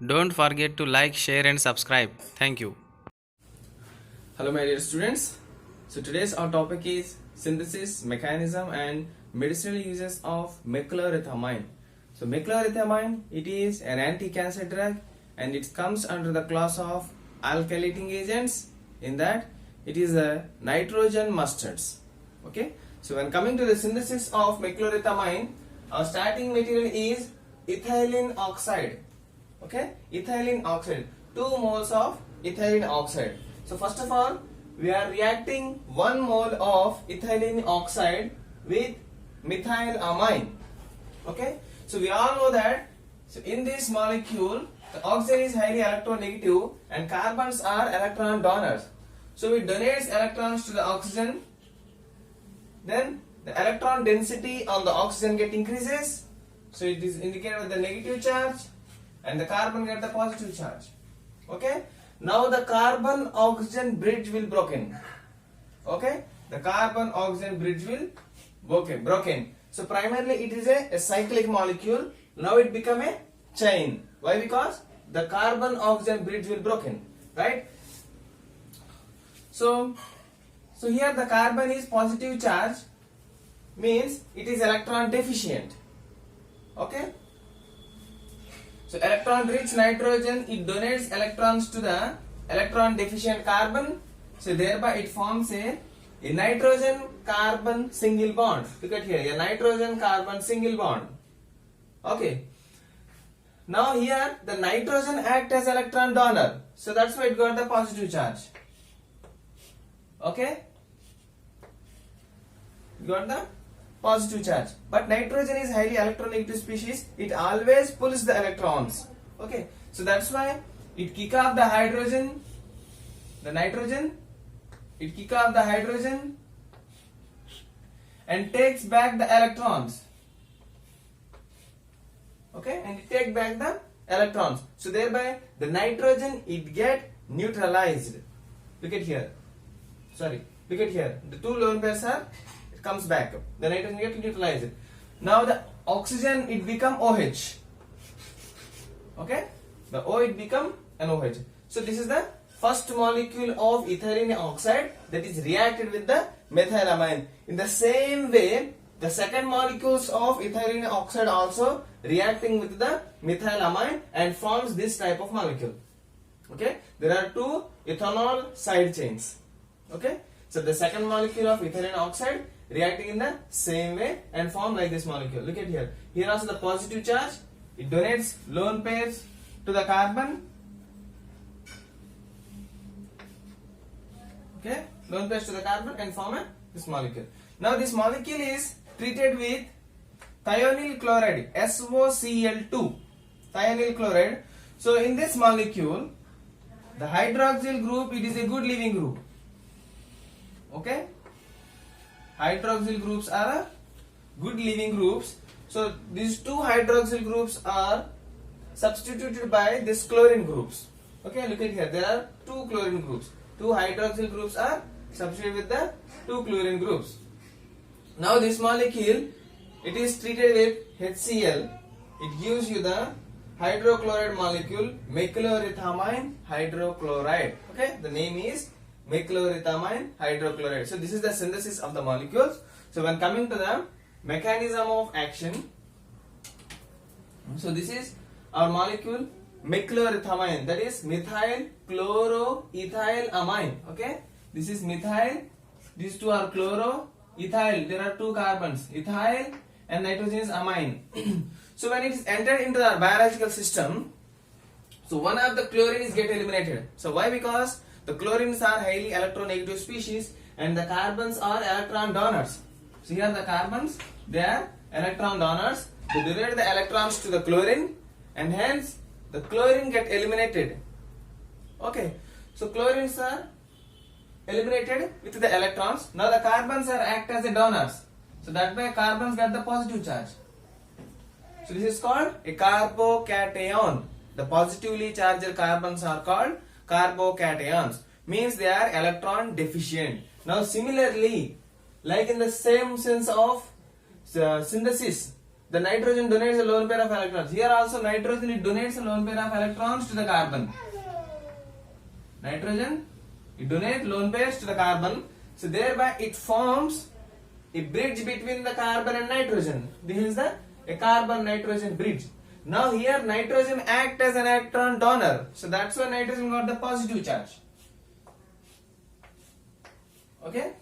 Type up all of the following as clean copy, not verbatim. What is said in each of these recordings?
Don't forget to like, share, and subscribe. Thank you. Hello my dear students. So today's our topic is synthesis, mechanism and medicinal uses of meclorethamine. So meclorethamine, it is an anti-cancer drug and it comes under the class of alkylating agents. In that it is a nitrogen mustards. Okay. So when coming to the synthesis of meclorethamine, our starting material is ethylene oxide. Okay, ethylene oxide, 2 moles of ethylene oxide. So first of all, we are reacting 1 mole of ethylene oxide with methylamine. Okay, so we all know that in this molecule the oxygen is highly electronegative and carbons are electron donors. So it donates electrons to the oxygen, then the electron density on the oxygen get increases, so it is indicated with the negative charge and the carbon get the positive charge. Okay, now the carbon oxygen bridge will broken. Okay, the carbon oxygen bridge will broken. So primarily it is a cyclic molecule. Now it become a chain. Why? Because the carbon oxygen bridge will broken, right? So here the carbon is positive charge, means it is electron deficient. Okay, so electron rich nitrogen, it donates electrons to the electron deficient carbon, so thereby it forms a nitrogen carbon single bond. Look at here, a nitrogen carbon single bond. Okay, now here the nitrogen act as electron donor, so that's why it got the positive charge. Okay, it got the positive charge, but nitrogen is highly electronegative species, it always pulls the electrons. Okay, so that's why it kick off the hydrogen, the nitrogen, it kick off the hydrogen and takes back the electrons. Okay, and it take back the electrons, so thereby the nitrogen it get neutralized. Look at here, look at here, the 2 lone pairs are comes back, the nitrogen get neutralized. Now the oxygen it become OH. Okay, the O it become an OH. So this is the first molecule of ethylene oxide that is reacted with the methylamine. In the same way, the second molecules of ethylene oxide also reacting with the methylamine and forms this type of molecule. Okay, there are 2 ethanol side chains. Okay, so the second molecule of ethylene oxide reacting in the same way and form like this molecule. Look at here. Here also the positive charge, it donates lone pairs to the carbon. Okay, lone pairs to the carbon and form this molecule. Now this molecule is treated with thionyl chloride, SOCl2, thionyl chloride. So in this molecule, the hydroxyl group, it is a good leaving group. Okay, hydroxyl groups are good leaving groups. So these 2 hydroxyl groups are substituted by this chlorine groups. Okay, look at here, there are 2 chlorine groups. 2 hydroxyl groups are substituted with the 2 chlorine groups. Now this molecule, it is treated with HCl. It gives you the hydrochloride molecule, meclorethamine hydrochloride. Okay, the name is meclorethamine hydrochloride. So this is the synthesis of the molecules. So when coming to the mechanism of action, so this is our molecule meclorethamine, that is methyl chloroethylamine. Okay, this is methyl, these 2 are chloro, ethyl, there are 2 carbons, ethyl and nitrogen is amine. So when it is entered into the biological system, so one of the chlorines get eliminated. So why? Because the chlorines are highly electronegative species and the carbons are electron donors. So here the carbons, they are electron donors. They donate the electrons to the chlorine and hence the chlorine get eliminated. Okay, so chlorines are eliminated with the electrons. Now the carbons are act as the donors. So that way carbons get the positive charge. So this is called a carbocation. The positively charged carbons are called carbocations, means they are electron deficient. Now similarly, like in the same sense of synthesis, the nitrogen donates a lone pair of electrons. Here also nitrogen, it donates a lone pair of electrons to the carbon. Nitrogen, it donates lone pairs to the carbon. So thereby it forms a bridge between the carbon and nitrogen. This is a carbon-nitrogen bridge. Now here nitrogen acts as an electron donor. So that's why nitrogen got the positive charge. Okay.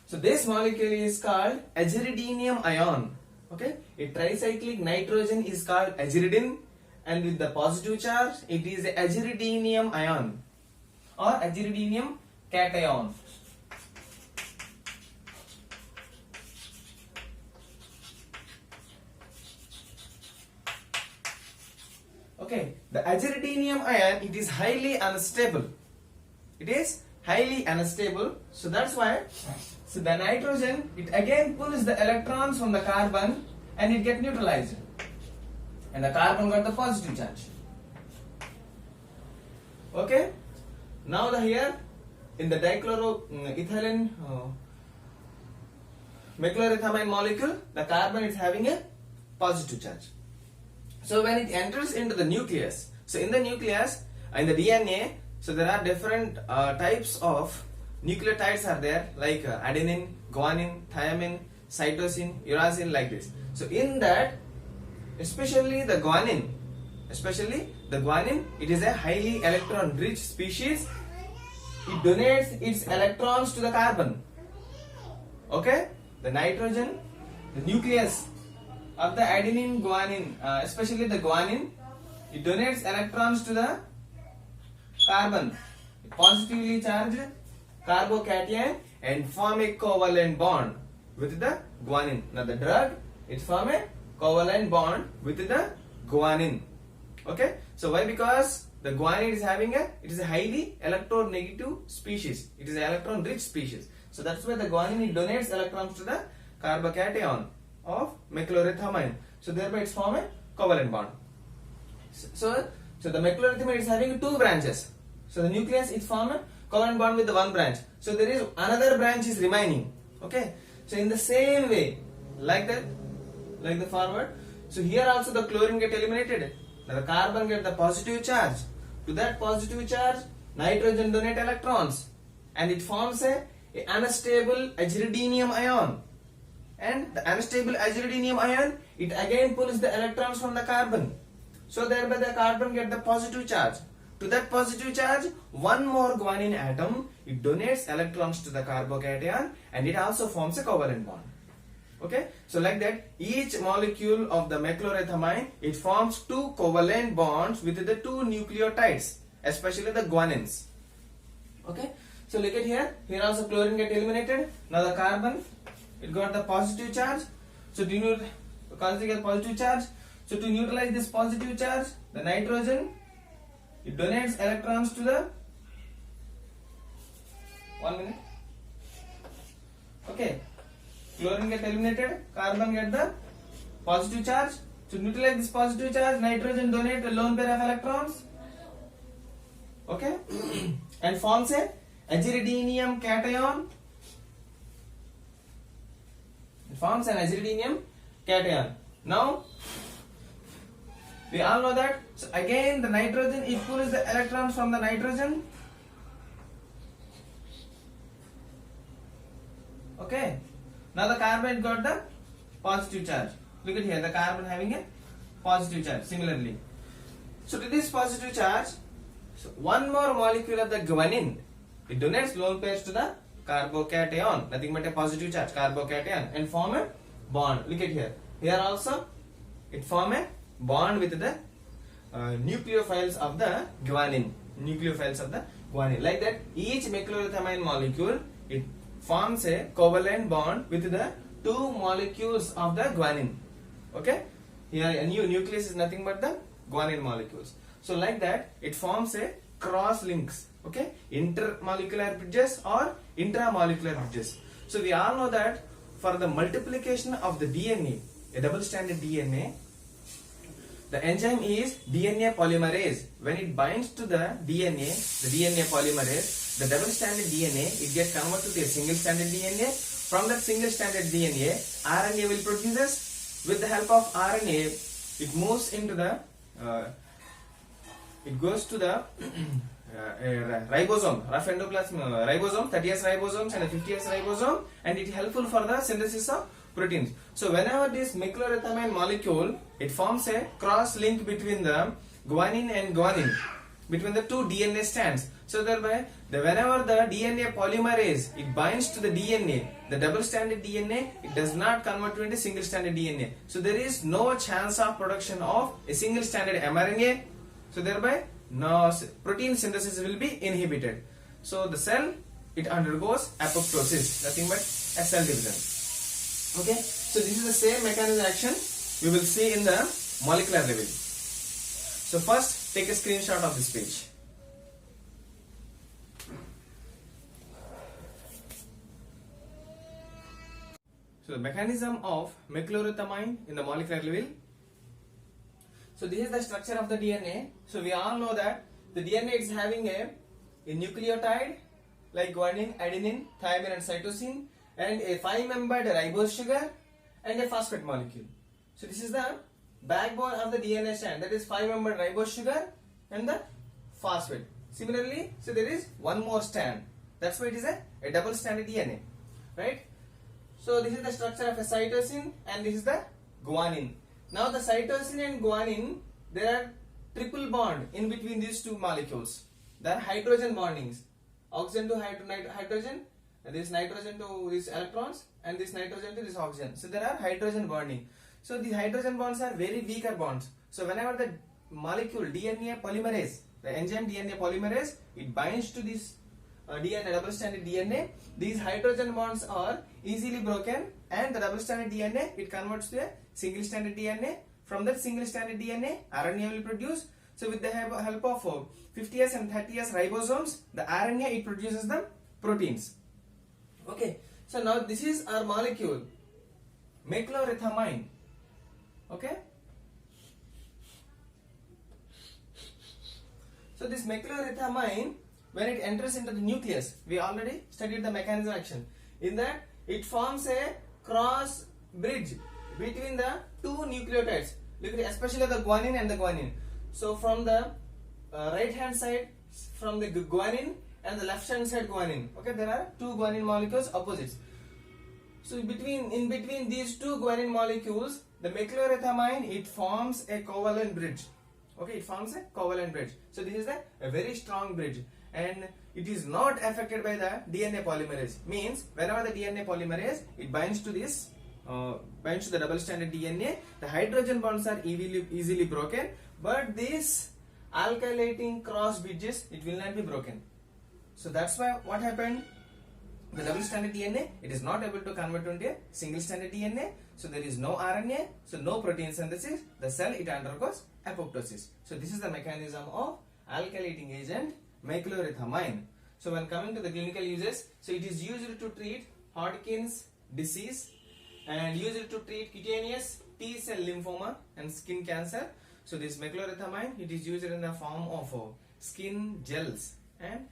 So this molecule is called aziridinium ion. Okay. A tricyclic nitrogen is called aziridine, and with the positive charge it is a aziridinium ion or aziridinium cation. Okay, the aziridinium ion, it is highly unstable. It is highly unstable. So that's why, so the nitrogen, it again pulls the electrons from the carbon and it get neutralized. And the carbon got the positive charge. Okay. Now the here in the dichloroethylene meclorethamine molecule, the carbon is having a positive charge. So when it enters into the nucleus, so in the nucleus, in the DNA, so there are different types of nucleotides are there, like adenine, guanine, thymine, cytosine, uracil, like this. So in that, especially the guanine, it is a highly electron rich species. It donates its electrons to the carbon. Okay, the nitrogen, the nucleus of the adenine, guanine, especially the guanine, it donates electrons to the carbon, positively charged carbocation, and form a covalent bond with the guanine. Now the drug, it form a covalent bond with the guanine. Okay, so why? Because the guanine is having it is a highly electronegative species. It is an electron rich species. So that's why the guanine, it donates electrons to the carbocation of meclorethamine. So thereby it's form a covalent bond. So the meclorethamine is having two branches. So the nucleus, it form a covalent bond with the one branch. So there is another branch is remaining. Okay. So in the same way, like that, like the forward. So here also the chlorine get eliminated. Now the carbon get the positive charge. To that positive charge, nitrogen donate electrons, and it forms a unstable aziridinium ion. And the unstable aziridinium ion, it again pulls the electrons from the carbon. So thereby the carbon get the positive charge. To that positive charge, one more guanine atom, it donates electrons to the carbocation, and it also forms a covalent bond. Okay, so like that, each molecule of the meclorethamine, it forms two covalent bonds with the two nucleotides, especially the guanines. Okay, so look at here. Here also chlorine get eliminated. Now the carbon, it got the positive charge. So to conjugate positive charge. So to neutralize this positive charge, the nitrogen, it donates electrons to the 1 minute. Okay, chlorine get eliminated, carbon get the positive charge. To neutralize this positive charge, nitrogen donate a lone pair of electrons. Okay, and forms a aziridinium cation. It forms an aziridinium cation. Now we all know that. So again the nitrogen, it pulls the electrons from the nitrogen. Okay. Now the carbon got the positive charge. Look at here, the carbon having a positive charge similarly. So to this positive charge, so one more molecule of the guanine, it donates lone pairs to the carbocation, nothing but a positive charge, carbocation, and form a bond. Look at here. Here also it form a bond with the nucleophiles of the guanine. Like that, each meclorethamine molecule, it forms a covalent bond with the two molecules of the guanine. Okay, here a new nucleus is nothing but the guanine molecules. So like that, it forms a cross links. Okay, intermolecular bridges or intramolecular bridges. So we all know that for the multiplication of the DNA, a double stranded DNA, the enzyme is DNA polymerase. When it binds to the DNA polymerase, the double stranded DNA, it gets converted to a single stranded DNA. From that single stranded DNA, RNA will produce with the help of RNA, it moves into the, it goes to the ribosome, rough endoplasm ribosome, 30S ribosomes and a 50S ribosome, and it helpful for the synthesis of proteins. So whenever this meclorethamine molecule, it forms a cross link between the guanine and guanine, between the two DNA strands. So thereby, whenever the DNA polymerase, it binds to the DNA, the double-stranded DNA, it does not convert to into single-stranded DNA. So there is no chance of production of a single-stranded mRNA. So thereby, no protein synthesis will be inhibited. So the cell, it undergoes apoptosis, nothing but a cell division. Okay, so this is the same mechanism of action we will see in the molecular level. So first, take a screenshot of this page. So the mechanism of meclorethamine in the molecular level. So this is the structure of the DNA. So we all know that the DNA is having a nucleotide like guanine, adenine, thymine and cytosine, and a 5-membered ribose sugar and a phosphate molecule. So this is the backbone of the DNA strand, that is 5-membered ribose sugar and the phosphate. Similarly, so there is one more strand. That's why it is a double-stranded DNA, right? So this is the structure of a cytosine and this is the guanine. Now the cytosine and guanine, there are triple bond in between these two molecules. There are hydrogen bondings, oxygen to hydrogen, this nitrogen to these electrons, and this nitrogen to this oxygen. So there are hydrogen bonding. So these hydrogen bonds are very weaker bonds. So whenever the molecule DNA polymerase, the enzyme DNA polymerase, it binds to this DNA, double-stranded DNA, these hydrogen bonds are easily broken, and the double-stranded DNA, it converts to a single-stranded DNA. From that single-stranded DNA, RNA will produce. So with the help of 50S and 30S ribosomes, the RNA, it produces the proteins. Okay, so now this is our molecule, meclorethamine. Okay, so this meclorethamine, when it enters into the nucleus, we already studied the mechanism of action. In that, it forms a cross bridge between the two nucleotides, especially the guanine and the guanine. So from the right hand side, from the guanine, and the left hand side guanine, okay, there are two guanine molecules opposites. So in between these two guanine molecules, the meclorethamine, it forms a covalent bridge. Okay, it forms a covalent bridge. So this is a very strong bridge, and it is not affected by the DNA polymerase. Means whenever the DNA polymerase, it binds to this, binds to the double-stranded DNA, the hydrogen bonds are easily broken, but these alkylating cross bridges, it will not be broken. So that's why what happened, the double-stranded DNA, it is not able to convert into a single-stranded DNA. So there is no RNA, so no protein synthesis. The cell, it undergoes apoptosis. So this is the mechanism of alkylating agent meclorethamine. So when coming to the clinical uses, so it is used to treat Hodgkin's disease and used to treat cutaneous T-cell lymphoma and skin cancer. So this meclorethamine, it is used in the form of skin gels, and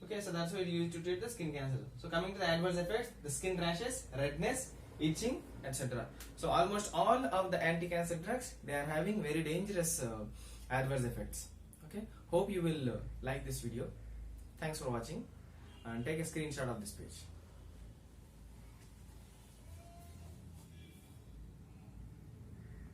okay, so that's why it is used to treat the skin cancer. So coming to the adverse effects, the skin rashes, redness, itching, etc. So almost all of the anti-cancer drugs, they are having very dangerous adverse effects. Okay, hope you will like this video. Thanks for watching, and take a screenshot of this page.